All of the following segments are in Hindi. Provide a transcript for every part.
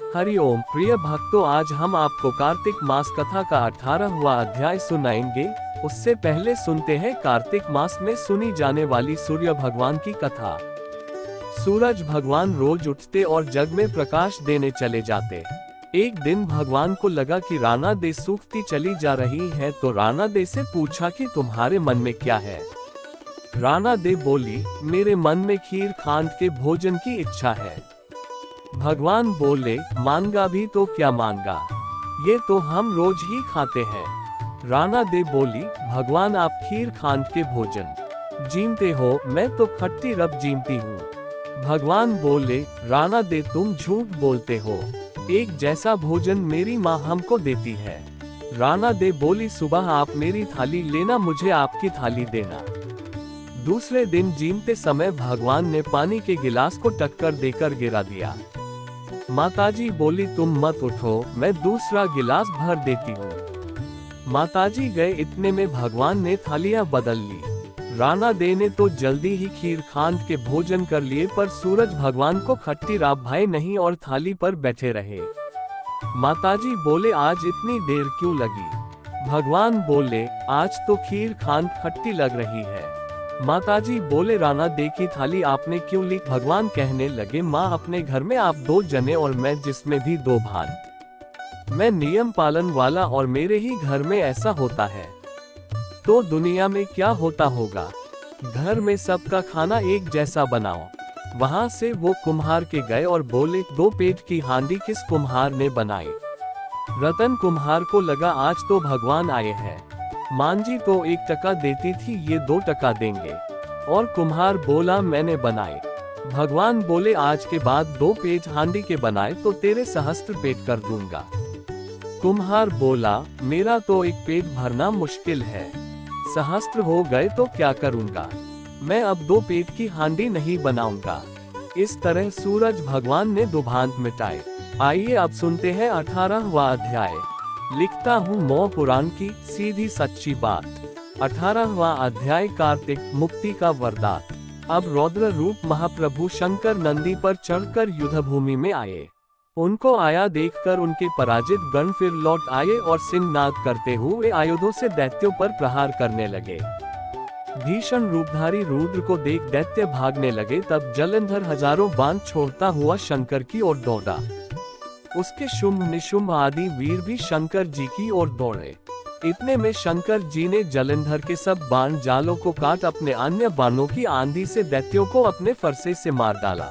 हरिओम प्रिय भक्तों, आज हम आपको कार्तिक मास कथा का 18वां अध्याय सुनाएंगे। उससे पहले सुनते हैं कार्तिक मास में सुनी जाने वाली सूर्य भगवान की कथा। सूरज भगवान रोज उठते और जग में प्रकाश देने चले जाते। एक दिन भगवान को लगा कि राना दे सूखती चली जा रही है, तो राना दे से पूछा कि तुम्हारे मन में क्या है। राना दे बोली, मेरे मन में खीर खांड के भोजन की इच्छा है। भगवान बोले, मांगा भी तो क्या मांगा, ये तो हम रोज ही खाते हैं। राना दे बोली, भगवान आप खीर खांड के भोजन जीमते हो, मैं तो खट्टी रब जीमती हूँ। भगवान बोले, राना दे तुम झूठ बोलते हो, एक जैसा भोजन मेरी माँ हमको देती है। राना दे बोली, सुबह आप मेरी थाली लेना, मुझे आपकी थाली देना। दूसरे दिन जीमते समय भगवान ने पानी के गिलास को टक्कर देकर गिरा दिया। माताजी बोली, तुम मत उठो, मैं दूसरा गिलास भर देती हूँ। माताजी गए, इतने में भगवान ने थालियां बदल ली। राना दे ने तो जल्दी ही खीर खांड के भोजन कर लिए, पर सूरज भगवान को खट्टी राब भाई नहीं और थाली पर बैठे रहे। माताजी बोले, आज इतनी देर क्यों लगी। भगवान बोले, आज तो खीर खांड खट्टी लग रही है। माताजी बोले, राना दे की थाली आपने क्यों ली। भगवान कहने लगे, माँ अपने घर में आप 2 जने और मैं जिसमें भी 2 भाग। मैं नियम पालन वाला और मेरे ही घर में ऐसा होता है, तो दुनिया में क्या होता होगा। घर में सबका खाना एक जैसा बनाओ। वहाँ से वो कुम्हार के गए और बोले, 2 पेट की हांडी किस कुम्हार ने बनाई। रतन कुम्हार को लगा, आज तो भगवान आए हैं। मांझी तो 1 टका देती थी, ये 2 टका देंगे। और कुम्हार बोला, मैंने बनाए। भगवान बोले, आज के बाद 2 पेट हांडी के बनाए तो तेरे सहस्त्र पेट कर दूंगा। कुम्हार बोला, मेरा तो 1 पेट भरना मुश्किल है, सहस्त्र हो गए तो क्या करूंगा। मैं अब 2 पेट की हांडी नहीं बनाऊंगा। इस तरह सूरज भगवान ने दुभांत मिटाए। आइए अब सुनते हैं 18वां अध्याय। लिखता हूँ मौ पुराण की सीधी सच्ची बात। 18वां अध्याय, कार्तिक मुक्ति का वरदान। अब रौद्र रूप महाप्रभु शंकर नंदी पर चढ़कर युद्धभूमि में आए। उनको आया देखकर उनके पराजित गण फिर लौट आए और सिंहनाद करते हुए आयुधों से दैत्यों पर प्रहार करने लगे। भीषण रूपधारी रुद्र को देख दैत्य भागने लगे। तब जलंधर हजारों बाण छोड़ता हुआ शंकर की ओर दौड़ा। उसके शुंभ निशुंभ आदि वीर भी शंकर जी की ओर दौड़े। इतने में शंकर जी ने जलंधर के सब बाण जालों को काट अपने अन्य बाणों की आंधी से दैत्यों को अपने फरसे से मार डाला।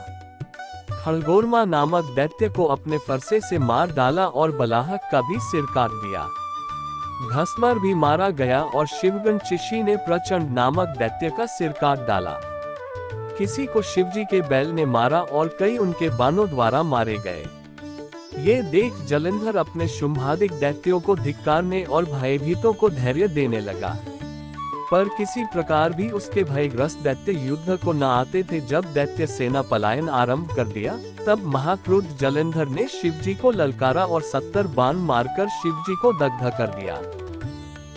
खड़गोरमा नामक दैत्य को अपने फरसे से मार डाला और बलाहक का भी सिर काट दिया। घसमर भी मारा गया और शिवगण चिशी ने प्रचंड नामक दैत्य का सिर काट डाला। किसी को शिवजी के बैल ने मारा और कई उनके बाणों द्वारा मारे गए। ये देख जलंधर अपने शुंभादिक दैत्यों को धिक्कारने और भयभीतों को धैर्य देने लगा, पर किसी प्रकार भी उसके भयग्रस्त दैत्य युद्ध को न आते थे। जब दैत्य सेना पलायन आरंभ कर दिया, तब महाक्रुद्ध जलंधर ने शिवजी को ललकारा और 70 बाण मारकर शिवजी को दग्ध कर दिया।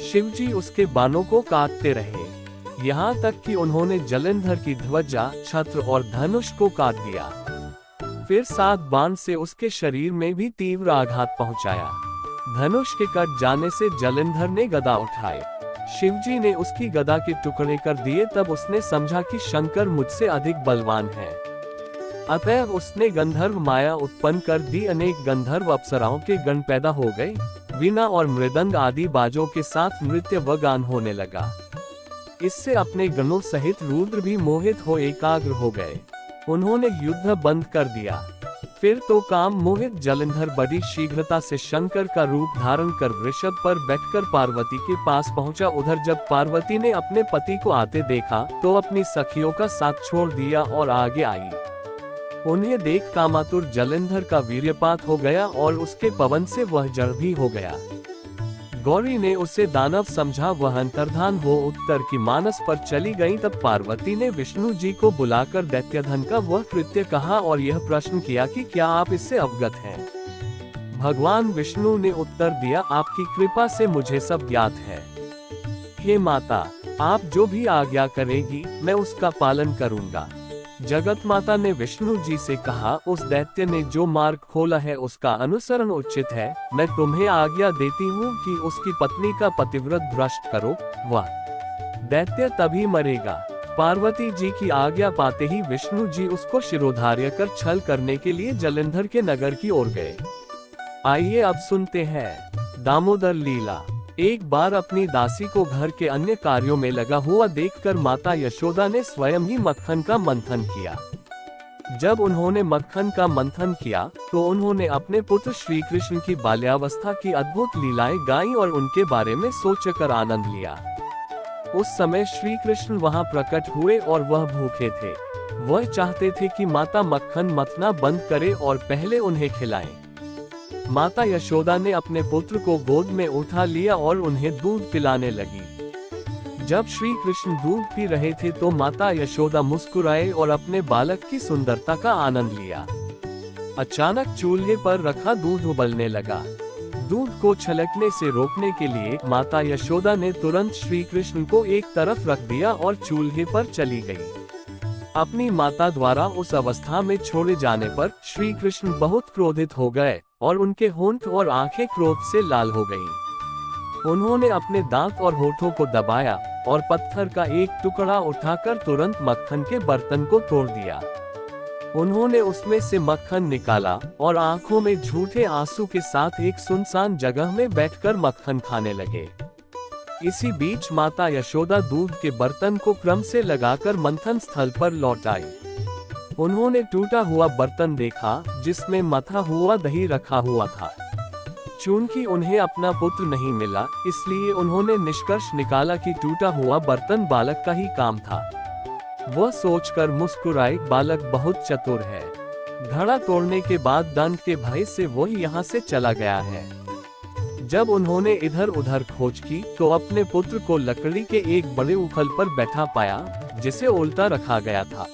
शिवजी उसके बाणों को काटते रहे, यहाँ तक कि उन्होंने जलंधर की ध्वजा, छत्र और धनुष को काट दिया। फिर 7 बाण से उसके शरीर में भी तीव्र आघात पहुंचाया। धनुष के कट जाने से जलंधर ने गदा उठाए। शिवजी ने उसकी गदा के टुकड़े कर दिए। तब उसने समझा कि शंकर मुझसे अधिक बलवान है। अतः उसने गंधर्व माया उत्पन्न कर दी। अनेक गंधर्व अप्सराओं के गण पैदा हो गए। वीणा और मृदंग आदि बाजों के साथ नृत्य व गान होने लगा। इससे अपने गणों सहित रुद्र भी मोहित हो एकाग्र हो गए। उन्होंने युद्ध बंद कर दिया। फिर तो काम मोहित जलंधर बड़ी शीघ्रता से शंकर का रूप धारण कर वृषभ पर बैठकर पार्वती के पास पहुंचा। उधर जब पार्वती ने अपने पति को आते देखा, तो अपनी सखियों का साथ छोड़ दिया और आगे आई। उन्हें देख कामातुर जलंधर का वीर्यपात हो गया और उसके पवन से वह जड़ भी हो गया। गौरी ने उसे दानव समझा, वह अंतर्धान हो उत्तर की मानस पर चली गईं। तब पार्वती ने विष्णु जी को बुलाकर दैत्यधन का वह कृत्य कहा और यह प्रश्न किया कि क्या आप इससे अवगत हैं। भगवान विष्णु ने उत्तर दिया, आपकी कृपा से मुझे सब ज्ञात है। हे माता, आप जो भी आज्ञा करेगी मैं उसका पालन करूंगा। जगत माता ने विष्णु जी से कहा, उस दैत्य ने जो मार्ग खोला है उसका अनुसरण उचित है। मैं तुम्हें आज्ञा देती हूँ कि उसकी पत्नी का पतिव्रत भ्रष्ट करो, वह दैत्य तभी मरेगा। पार्वती जी की आज्ञा पाते ही विष्णु जी उसको शिरोधार्य कर छल करने के लिए जलंधर के नगर की ओर गए। आइए अब सुनते हैं दामोदर लीला। एक बार अपनी दासी को घर के अन्य कार्यों में लगा हुआ देखकर माता यशोदा ने स्वयं ही मक्खन का मंथन किया। जब उन्होंने मक्खन का मंथन किया तो उन्होंने अपने पुत्र श्री कृष्ण की बाल्यावस्था की अद्भुत लीलाएं गाईं और उनके बारे में सोचकर आनंद लिया। उस समय श्री कृष्ण वहां प्रकट हुए और वह भूखे थे। वह चाहते थे कि माता मक्खन मथना बंद करे और पहले उन्हें खिलाएं। माता यशोदा ने अपने पुत्र को गोद में उठा लिया और उन्हें दूध पिलाने लगी। जब श्री कृष्ण दूध पी रहे थे तो माता यशोदा मुस्कुराए और अपने बालक की सुंदरता का आनंद लिया। अचानक चूल्हे पर रखा दूध उबलने लगा। दूध को छलकने से रोकने के लिए माता यशोदा ने तुरंत श्री कृष्ण को एक तरफ रख दिया और चूल्हे पर चली गई। अपनी माता द्वारा उस अवस्था में छोड़े जाने पर श्री कृष्ण बहुत क्रोधित हो गए और उनके होंठ और आंखें क्रोध से लाल हो गईं। उन्होंने अपने दांत और होठों को दबाया और पत्थर का एक टुकड़ा उठाकर तुरंत मक्खन के बर्तन को तोड़ दिया। उन्होंने उसमें से मक्खन निकाला और आंखों में झूठे आंसू के साथ एक सुनसान जगह में बैठकर मक्खन खाने लगे। इसी बीच माता यशोदा दूध के बर्तन को क्रम से लगाकर मंथन स्थल पर लौट आई। उन्होंने टूटा हुआ बर्तन देखा जिसमें मथा हुआ दही रखा हुआ था। चूंकि उन्हें अपना पुत्र नहीं मिला, इसलिए उन्होंने निष्कर्ष निकाला कि टूटा हुआ बर्तन बालक का ही काम था। वह सोचकर मुस्कुराए, बालक बहुत चतुर है। घड़ा तोड़ने के बाद दंड के भय से वह यहाँ से चला गया है। जब उन्होंने इधर उधर खोज की तो अपने पुत्र को लकड़ी के एक बड़े उखल पर बैठा पाया जिसे उल्टा रखा गया था।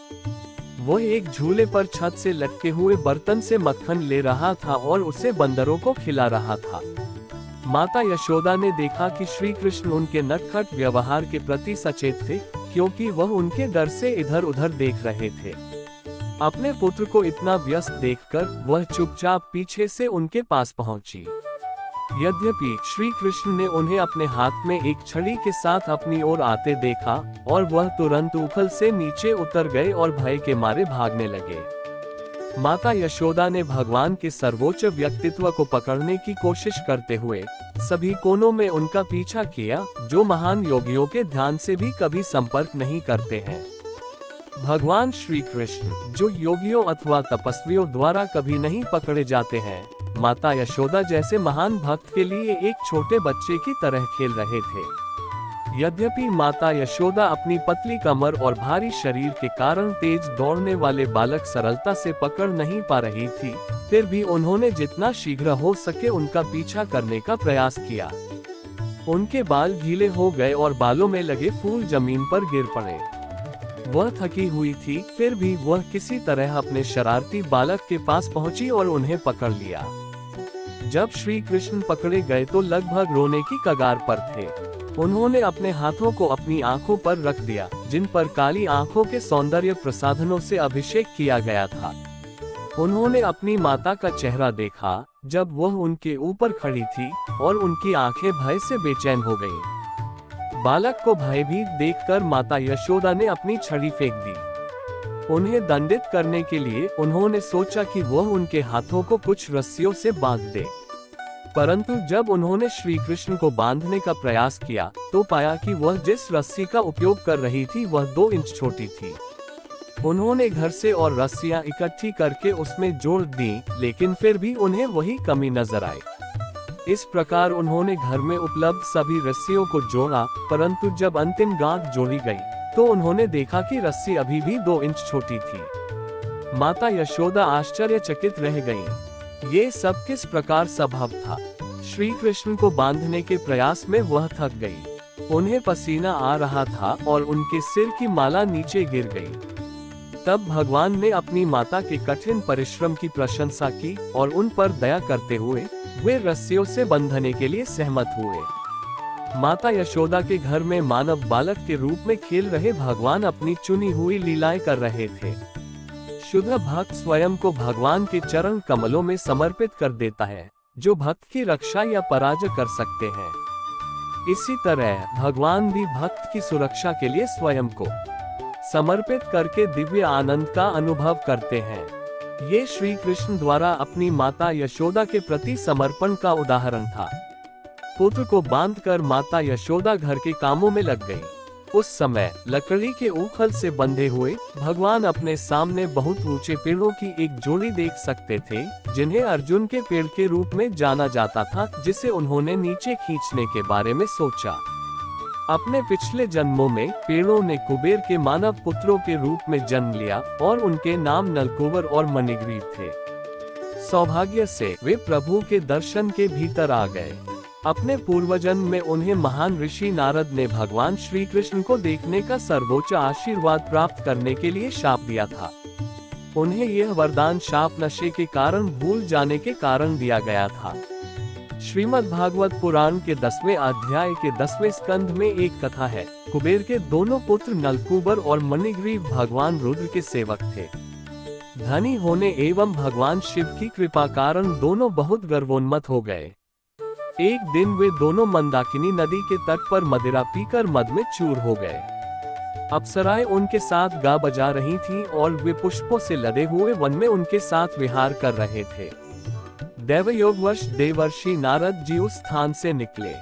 वह एक झूले पर छत से लटके हुए बर्तन से मक्खन ले रहा था और उसे बंदरों को खिला रहा था। माता यशोदा ने देखा कि श्री कृष्ण उनके नटखट व्यवहार के प्रति सचेत थे, क्योंकि वह उनके डर से इधर उधर देख रहे थे। अपने पुत्र को इतना व्यस्त देखकर वह चुपचाप पीछे से उनके पास पहुंची। यद्यपि श्री कृष्ण ने उन्हें अपने हाथ में एक छड़ी के साथ अपनी ओर आते देखा और वह तुरंत उखल से नीचे उतर गए और भय के मारे भागने लगे। माता यशोदा ने भगवान के सर्वोच्च व्यक्तित्व को पकड़ने की कोशिश करते हुए सभी कोनों में उनका पीछा किया, जो महान योगियों के ध्यान से भी कभी संपर्क नहीं करते हैं। भगवान श्री कृष्ण जो योगियों अथवा तपस्वियों द्वारा कभी नहीं पकड़े जाते हैं, माता यशोदा जैसे महान भक्त के लिए एक छोटे बच्चे की तरह खेल रहे थे। यद्यपि माता यशोदा अपनी पतली कमर और भारी शरीर के कारण तेज दौड़ने वाले बालक सरलता से पकड़ नहीं पा रही थी, फिर भी उन्होंने जितना शीघ्र हो सके उनका पीछा करने का प्रयास किया। उनके बाल गीले हो गए और बालों में लगे फूल जमीन पर गिर पड़े। वह थकी हुई थी, फिर भी वह किसी तरह अपने शरारती बालक के पास पहुंची और उन्हें पकड़ लिया। जब श्री कृष्ण पकड़े गए तो लगभग रोने की कगार पर थे। उन्होंने अपने हाथों को अपनी आंखों पर रख दिया, जिन पर काली आंखों के सौंदर्य प्रसाधनों से अभिषेक किया गया था। उन्होंने अपनी माता का चेहरा देखा जब वह उनके ऊपर खड़ी थी और उनकी आंखें भय से बेचैन हो गईं। बालक को भयभीत देखकर माता यशोदा ने अपनी छड़ी फेंक दी। उन्हें दंडित करने के लिए उन्होंने सोचा कि वह उनके हाथों को कुछ रस्सियों से बांध दे, परंतु जब उन्होंने श्री कृष्ण को बांधने का प्रयास किया तो पाया कि वह जिस रस्सी का उपयोग कर रही थी वह 2 इंच छोटी थी। उन्होंने घर से और रस्सियां इकट्ठी करके उसमें जोड़ दी, लेकिन फिर भी उन्हें वही कमी नजर आई। इस प्रकार उन्होंने घर में उपलब्ध सभी रस्सियों को जोड़ा, परंतु जब अंतिम गांठ जोड़ी गई तो उन्होंने देखा कि रस्सी अभी भी 2 इंच छोटी थी। माता यशोदा आश्चर्यचकित रह गईं। ये सब किस प्रकार संभव था? श्री कृष्ण को बांधने के प्रयास में वह थक गई। उन्हें पसीना आ रहा था और उनके सिर की माला नीचे गिर गई। तब भगवान ने अपनी माता के कठिन परिश्रम की प्रशंसा की और उन पर दया करते हुए वे रस्सियों से बंधने के लिए सहमत हुए। माता यशोदा के घर में मानव बालक के रूप में खेल रहे भगवान अपनी चुनी हुई लीलाएं कर रहे थे। शुद्ध भक्त स्वयं को भगवान के चरण कमलों में समर्पित कर देता है, जो भक्त की रक्षा या पराजय कर सकते हैं। इसी तरह भगवान भी भक्त की सुरक्षा के लिए स्वयं को समर्पित करके दिव्य आनंद का अनुभव करते हैं। ये श्री कृष्ण द्वारा अपनी माता यशोदा के प्रति समर्पण का उदाहरण था। पुत्र को बांधकर माता यशोदा घर के कामों में लग गई। उस समय लकड़ी के ऊखल से बंधे हुए भगवान अपने सामने बहुत ऊंचे पेड़ों की एक जोड़ी देख सकते थे, जिन्हें अर्जुन के पेड़ के रूप में जाना जाता था, जिसे उन्होंने नीचे खींचने के बारे में सोचा। अपने पिछले जन्मों में पेड़ों ने कुबेर के मानव पुत्रों के रूप में जन्म लिया और उनके नाम नलकूबर और मणिग्रीव थे। सौभाग्य से वे प्रभु के दर्शन के भीतर आ गए। अपने पूर्वजन्म में उन्हें महान ऋषि नारद ने भगवान श्री कृष्ण को देखने का सर्वोच्च आशीर्वाद प्राप्त करने के लिए शाप दिया था। उन्हें यह वरदान शाप नशे के कारण भूल जाने के कारण दिया गया था। श्रीमद् भागवत पुराण के 10वें अध्याय के 10वें स्कंध में एक कथा है। कुबेर के दोनों पुत्र नलकूबर और मणिग्रीव भगवान रुद्र के सेवक थे। धनी होने एवं भगवान शिव की कृपा कारण दोनों बहुत गर्वोन्मत्त हो गए। एक दिन वे दोनों मंदाकिनी नदी के तट पर मदिरा पीकर मद में चूर हो गए। अप्सराएं उनके साथ गा बजा रही थीं और वे पुष्पों से लदे हुए वन में उनके साथ विहार कर रहे थे। दैवयोगवश देवर्षि नारद जी उस स्थान से निकले।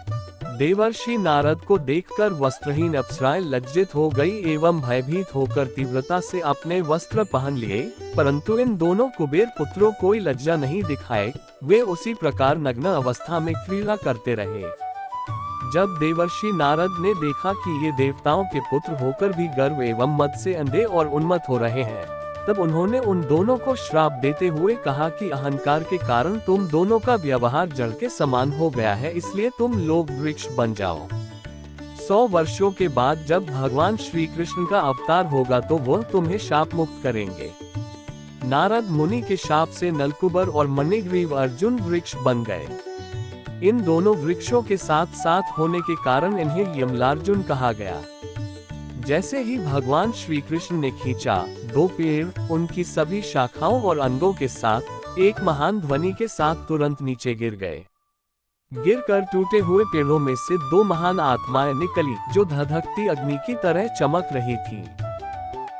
देवर्षि नारद को देखकर वस्त्रहीन अप्सराएं लज्जित हो गई एवं भयभीत होकर तीव्रता से अपने वस्त्र पहन लिए, परंतु इन दोनों कुबेर पुत्रों कोई लज्जा नहीं दिखाए। वे उसी प्रकार नग्न अवस्था में क्रीड़ा करते रहे। जब देवर्षि नारद ने देखा कि ये देवताओं के पुत्र होकर भी गर्व एवं मद से अंधे और उन्मत्त हो रहे हैं, तब उन्होंने उन दोनों को श्राप देते हुए कहा कि अहंकार के कारण तुम दोनों का व्यवहार जल के समान हो गया है, इसलिए तुम लोग वृक्ष बन जाओ। 100 वर्षों के बाद जब भगवान श्री कृष्ण का अवतार होगा तो वह तुम्हें शाप मुक्त करेंगे। नारद मुनि के शाप से नलकूबर और मणिग्रीव अर्जुन वृक्ष बन गए। इन दोनों वृक्षों के साथ साथ होने के कारण इन्हें यमलार्जुन कहा गया। जैसे ही भगवान श्री कृष्ण ने खींचा, 2 पेड़ उनकी सभी शाखाओं और अंगों के साथ एक महान ध्वनि के साथ तुरंत नीचे गिर गए। गिरकर टूटे हुए पेड़ों में से 2 महान आत्माएं निकली, जो धधकती अग्नि की तरह चमक रही थीं।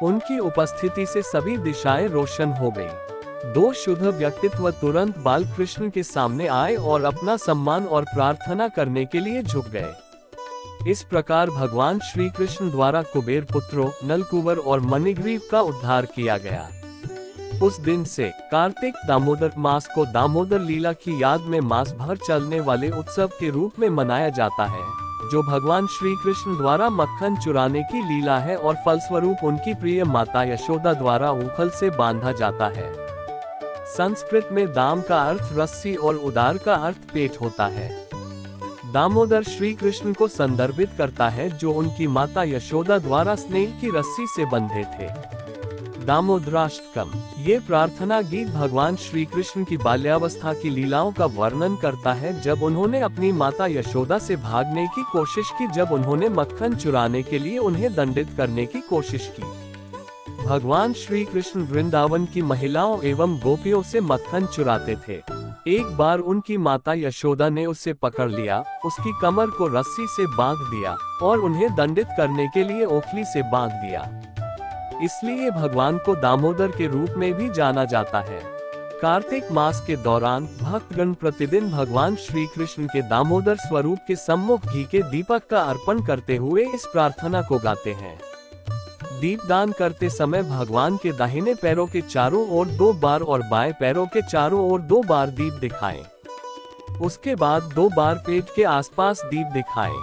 उनकी उपस्थिति से सभी दिशाएं रोशन हो गईं। 2 शुद्ध व्यक्तित्व तुरंत बालकृष्ण के सामने आए और अपना सम्मान और प्रार्थना करने के लिए झुक गए। इस प्रकार भगवान श्री कृष्ण द्वारा कुबेर पुत्रों नलकूबर और मणिग्रीव का उद्धार किया गया। उस दिन से कार्तिक दामोदर मास को दामोदर लीला की याद में मास भर चलने वाले उत्सव के रूप में मनाया जाता है, जो भगवान श्री कृष्ण द्वारा मक्खन चुराने की लीला है और फलस्वरूप उनकी प्रिय माता यशोदा द्वारा ऊखल से बांधा जाता है। संस्कृत में दाम का अर्थ रस्सी और उदार का अर्थ पेट होता है। दामोदर श्री कृष्ण को संदर्भित करता है, जो उनकी माता यशोदा द्वारा स्नेह की रस्सी से बंधे थे। दामोदराष्टकम ये प्रार्थना गीत भगवान श्री कृष्ण की बाल्यावस्था की लीलाओं का वर्णन करता है, जब उन्होंने अपनी माता यशोदा से भागने की कोशिश की, जब उन्होंने मक्खन चुराने के लिए उन्हें दंडित करने की कोशिश की। भगवान श्री कृष्ण वृंदावन की महिलाओं एवं गोपियों से मक्खन चुराते थे। एक बार उनकी माता यशोदा ने उसे पकड़ लिया, उसकी कमर को रस्सी से बांध दिया और उन्हें दंडित करने के लिए ओखली से बांध दिया। इसलिए भगवान को दामोदर के रूप में भी जाना जाता है। कार्तिक मास के दौरान भक्तगण प्रतिदिन भगवान श्री कृष्ण के दामोदर स्वरूप के सम्मुख घी के दीपक का अर्पण करते हुए इस प्रार्थना को गाते हैं। दीपदान करते समय भगवान के दाहिने पैरों के चारों ओर 2 बार और बाएं पैरों के चारों ओर 2 बार दीप दिखाएं। उसके बाद 2 बार पेट के आसपास दीप दिखाएं।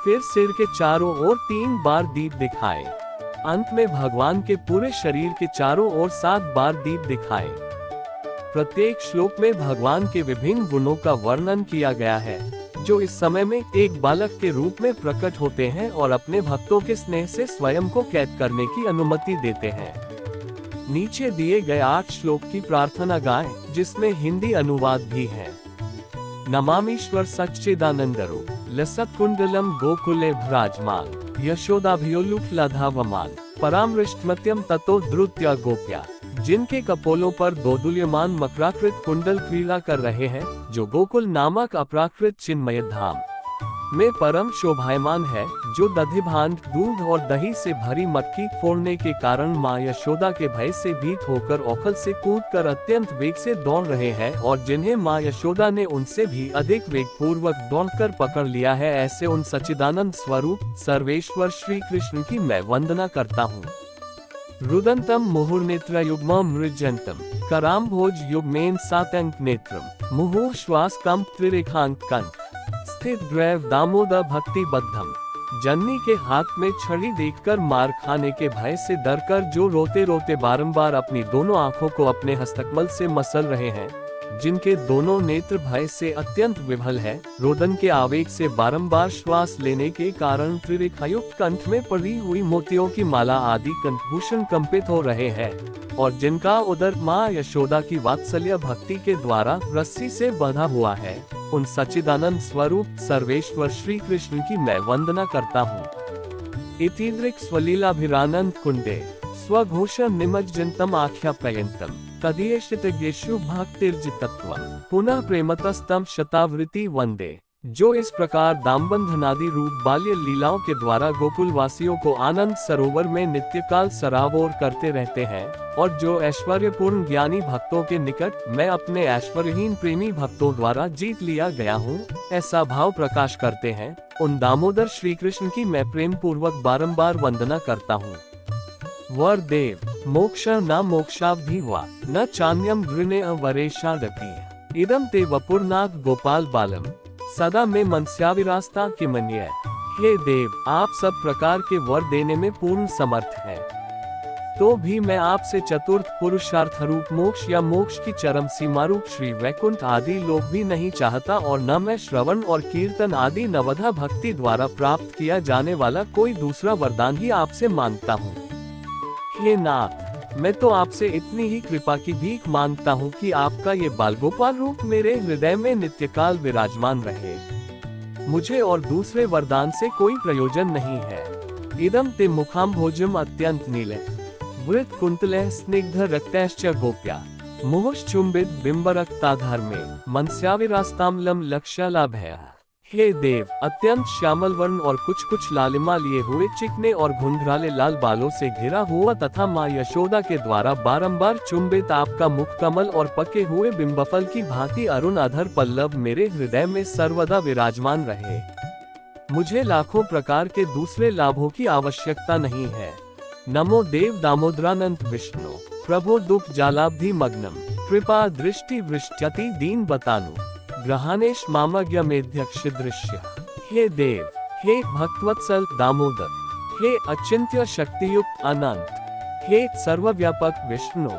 फिर सिर के चारों ओर 3 बार दीप दिखाएं। अंत में भगवान के पूरे शरीर के चारों ओर 7 बार दीप दिखाएं। प्रत्येक श्लोक में भगवान के विभिन्न गुणों का वर्णन किया गया है, जो इस समय में एक बालक के रूप में प्रकट होते हैं और अपने भक्तों के स्नेह से स्वयं को कैद करने की अनुमति देते हैं। नीचे दिए गए 8 श्लोक की प्रार्थना गाएं, जिसमें हिंदी अनुवाद भी है। नमामीश्वर सच्चिदानंदरूप लसत्कुंडलम गोकुले भ्राजमान यशोदाभियोलुफ लधावमान परामृष्टमत्यम ततो द्रुत्या गोप्या जिनके कपोलों पर दो दुल्यमान मकराकृत कुंडल क्रीड़ा कर रहे हैं, जो गोकुल नामक अपराकृत चिन्मय धाम में परम शोभायमान है, जो दधिभांड दूध और दही से भरी मटकी फोड़ने के कारण माँ यशोदा के भय से भीत होकर औखल से कूदकर अत्यंत वेग से दौड़ रहे हैं, और जिन्हें माँ यशोदा ने उनसे भी अधिक वेग पूर्वक दौड़कर पकड़ लिया है, ऐसे उन सच्चिदानंद स्वरूप सर्वेश्वर श्री कृष्ण की मैं वंदना करता हूँ। रुदंतम मुहुर्नेत्र युग्म मृजंतम कराम्भोज युग्मेन सातंक नेत्रम मुहुः श्वास कंप त्रिरेखांक कंठ स्थित ग्रैव दामोदर भक्ति बद्धम। जननी के हाथ में छड़ी देखकर मार खाने के भय से डरकर जो रोते रोते बारंबार अपनी दोनों आंखों को अपने हस्तकमल से मसल रहे हैं, जिनके दोनों नेत्र भय से अत्यंत विभल है, रोदन के आवेग से बारंबार श्वास लेने के कारण त्रिरेखायुक्त कंठ में पड़ी हुई मोतियों की माला आदि कंठभूषण कंपित हो रहे हैं, और जिनका उदर माँ यशोदा की वात्सल्य भक्ति के द्वारा रस्सी से बंधा हुआ है, उन सच्चिदानंद स्वरूप सर्वेश्वर श्री कृष्ण की मैं वंदना करता हूँ। इतीन्द्रिक स्वलीलाभिरानंद कुंडे स्वघोष निमज्जनतम आख्यापयन्तम तदीयशितज्ञेषु भक्तिर्जितत्वम् पुनः प्रेमतस्तम शतावृति वंदे। जो इस प्रकार दामबंधनादि रूप बाल्य लीलाओं के द्वारा गोकुल वासियों को आनंद सरोवर में नित्यकाल सराबोर करते रहते हैं, और जो ऐश्वर्यपूर्ण ज्ञानी भक्तों के निकट मैं अपने ऐश्वर्यहीन प्रेमी भक्तों द्वारा जीत लिया गया हूँ, ऐसा भाव प्रकाश करते हैं, उन दामोदर श्री कृष्ण की मैं प्रेम पूर्वक बारंबार वंदना करता हूँ। वर देव मोक्ष न मोक्षावधि वा न चान्यम गृणे वरेशादपि इदम ते वपुरनाथ गोपाल बालम सदा में मनस्याविरास्ता के मन्य। हे देव, आप सब प्रकार के वर देने में पूर्ण समर्थ हैं, तो भी मैं आपसे चतुर्थ पुरुषार्थ रूप मोक्ष या मोक्ष की चरम सीमा रूप श्री वैकुंठ आदि लोक भी नहीं चाहता, और न मैं श्रवण और कीर्तन आदि नवधा भक्ति द्वारा प्राप्त किया जाने वाला कोई दूसरा वरदान ही आपसे मांगता हूँ। हे नाथ, मैं तो आपसे इतनी ही कृपा की भीख मांगता हूँ कि आपका ये बालगोपाल रूप मेरे हृदय में नित्यकाल विराजमान रहे। मुझे और दूसरे वरदान से कोई प्रयोजन नहीं है। इदम ते मुखाम्भोजम अत्यंत नीले वृत कुंतले स्निग्ध रक्तैश्च गोप्या मुहुश्चुंबित बिंबरक्ताधार में मनस्याविरास्ताम्लम लक्ष्यालाभय। हे देव, अत्यंत श्यामल वर्ण और कुछ कुछ लालिमा लिए हुए चिकने और घुंघराले लाल बालों से घिरा हुआ तथा माँ यशोदा के द्वारा बारंबार चुंबित आपका मुख कमल और पके हुए बिंबफल की भांति अरुण अधर पल्लव मेरे हृदय में सर्वदा विराजमान रहे। मुझे लाखों प्रकार के दूसरे लाभों की आवश्यकता नहीं है। नमो देव दामोदरानंद विष्णु प्रभो दुख जालाब्धि मग्नम कृपा दृष्टि वृष्ट्यति दीन बतानु ग्रहानेश मामज्ञ मेध्यक्ष दृश्य। हे देव, हे भक्तवत्सल दामोदर, हे अचिंत्य शक्तियुक्त अनंत, हे सर्वव्यापक विष्णु,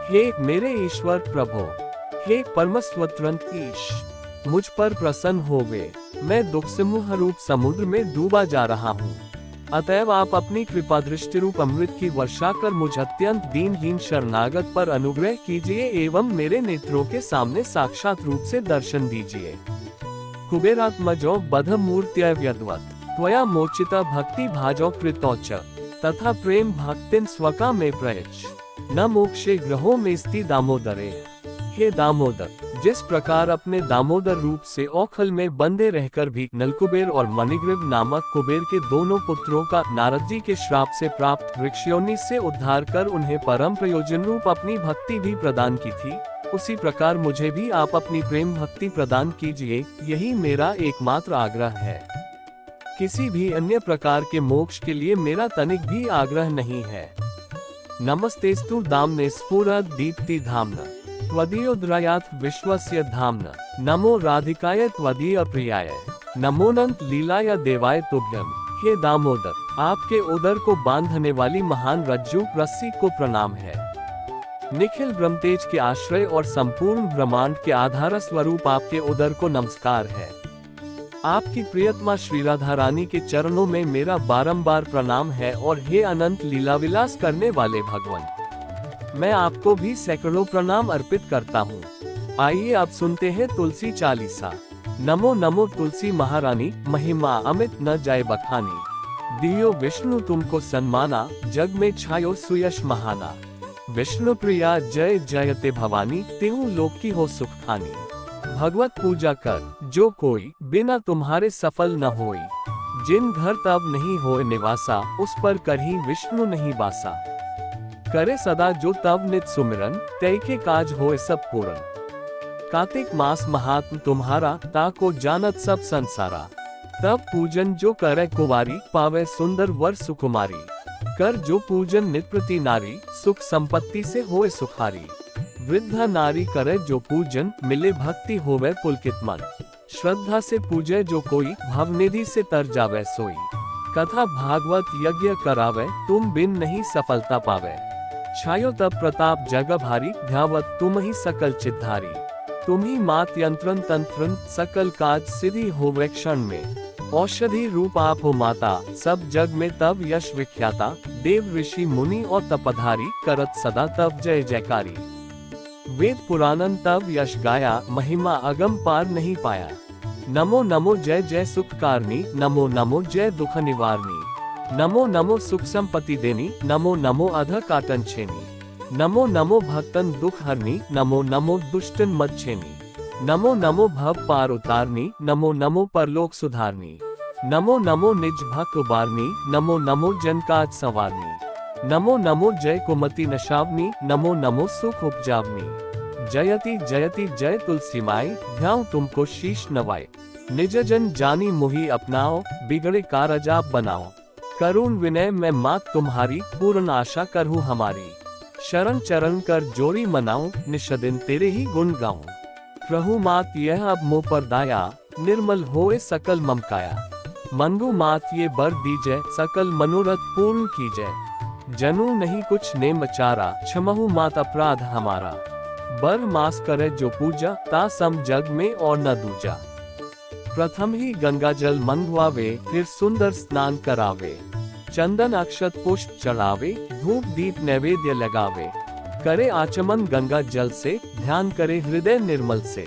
हे मेरे ईश्वर प्रभो, हे परमस्वतंत्र ईश, मुझ पर प्रसन्न होवे। मैं दुख समूह रूप समुद्र में डूबा जा रहा हूँ, अतएव आप अपनी कृपा दृष्टि रूप अमृत की वर्षा कर मुझ अत्यंत दीनहीन शरणागत पर अनुग्रह कीजिए एवं मेरे नेत्रों के सामने साक्षात रूप से दर्शन दीजिए। कुबेरात्मजो बध मूर्त्य व्यद्वत् त्वया मोचिता भक्ति भाजो कृतौच तथा प्रेम भक्तिन स्वका में प्रयच्छ न मोक्षे ग्रहों में स्थित दामोदरे। हे दामोदर, जिस प्रकार अपने दामोदर रूप से औखल में बंधे रहकर भी नलकुबेर और मणिग्रीव नामक कुबेर के दोनों पुत्रों का नारद जी के श्राप से प्राप्त वृक्षयोनि से उद्धार कर उन्हें परम प्रयोजन रूप अपनी भक्ति भी प्रदान की थी, उसी प्रकार मुझे भी आप अपनी प्रेम भक्ति प्रदान कीजिए। यही मेरा एकमात्र आग्रह है। किसी भी अन्य प्रकार के मोक्ष के लिए मेरा तनिक भी आग्रह नहीं है। नमस्तेस्तु दाम्ने स्फुरद दीप्ति धाम्ना त्वदीयोद्रयात् विश्वस्य धाम्ना नमो राधिकाय त्वदीय प्रियाय नमोनंत लीलाय देवाय तुभ्यम। हे दामोदर, आपके उदर को बांधने वाली महान रज्जु रस्सी को प्रणाम है। निखिल ब्रह्मतेज के आश्रय और संपूर्ण ब्रह्मांड के आधार स्वरूप आपके उदर को नमस्कार है। आपकी प्रियतमा श्री राधा रानी के चरणों में मेरा बारंबार प्रणाम है। और हे अनंत लीला विलास करने वाले भगवान, मैं आपको भी सैकड़ों प्रणाम अर्पित करता हूँ। आइए अब सुनते हैं तुलसी चालीसा। नमो नमो तुलसी महारानी, महिमा अमित न जाए बखानी। दियो विष्णु तुमको सन्माना, जग में छायो सुयश महाना। विष्णु प्रिया जय जयते भवानी, तेहु लोक की हो सुख खानी। भगवत पूजा कर जो कोई, बिना तुम्हारे सफल न होई। जिन घर तब नहीं होए निवासा, उस पर करही विष्णु नहीं बासा। करे सदा जो तब नित सुमिरन, तय के काज होए सब पूरन। कार्तिक मास महात्म तुम्हारा, ताको जानत सब संसारा। तब पूजन जो करे कुवारी, पावे सुंदर वर सुकुमारी। कर जो पूजन नित प्रति नारी, सुख संपत्ति से होए सुखारी। वृद्धा नारी करे जो पूजन, मिले भक्ति होवे पुलकित मन। श्रद्धा से पूजे जो कोई, भवनिधि से तर जावे सोई। कथा भागवत यज्ञ करावे, तुम बिन नहीं सफलता पावे। छायो तब प्रताप जग भारी, ध्यावत तुम ही सकल चिद्धारी। तुम ही मात यंत्रन तंत्रन, सकल काज सिद्धि होवे क्षण में। औषधि रूप आप हो माता, सब जग में तब यश विख्याता। देव ऋषि मुनि और तपधारी, करत सदा तब जय जयकारी। वेद पुराणन तब यश गाया, महिमा अगम पार नहीं पाया। नमो नमो जय जय सुख कारणी, नमो नमो जय दुख निवारणी। नमो नमो सुख संपत्ति देनी, नमो नमो अध काटन छेनी। नमो नमो भक्तन दुख हरनी, नमो नमो दुष्टन मद छेनी। नमो नमो भव पार उतारनी, नमो नमो परलोक सुधारनी। नमो नमो निज भक्त उबारनी, नमो नमो जन काज संवारनी। नमो नमो जय कुमति नशावनी, नमो नमो सुख उपजावनी। जयति जयति जय तुलसी माई, ध्याऊं तुमको शीश नवाए। निज जन जानी मुहि अपनाओ, बिगड़े कारज आप बनाओ। करुण विनय मैं मात तुम्हारी, पूर्ण आशा करहूँ हमारी। शरण चरण कर जोरी मनाऊं, निष्दिन तेरे ही गुण गाऊं। प्रभु मात यह अब मोह पर दाया, निर्मल होए सकल ममकाया। मंगू मात ये बर दीजै, सकल मनोरथ पूर्ण कीजै। जनू नहीं कुछ ने मचारा, क्षमहु मात अपराध हमारा। बर मास करे जो पूजा, ता सम जग में और न दूजा। प्रथम ही गंगा जल मंगवावे, फिर सुंदर स्नान करावे। चंदन अक्षत पुष्प चढ़ावे, धूप दीप नैवेद्य लगावे। करे आचमन गंगा जल से, ध्यान करे हृदय निर्मल से।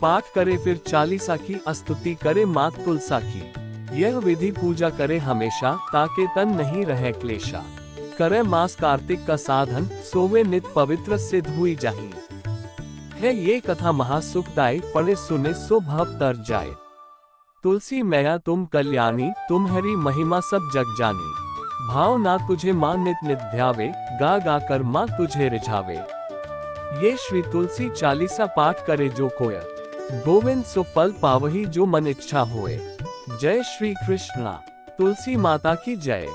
पाठ करे फिर चालीसा की, स्तुति करे मात तुलसा की। यह विधि पूजा करे हमेशा, ताके तन नहीं रहे क्लेशा। करे मास कार्तिक का साधन, सोवे नित पवित्र सिद्ध हुई जाही। है ये कथा महासुखदायी, पढ़े सुने सो भव तर जाए। तुलसी मैया तुम कल्याणी, तुम्हारी महिमा सब जग जानी। भाव ना तुझे मां नित नित ध्यावे, गा गा कर मां तुझे रिझावे। ये श्री तुलसी चालीसा पाठ करे जो कोय, गोविंद सो फल पावही जो मन इच्छा होए। जय श्री कृष्णा। तुलसी माता की जय।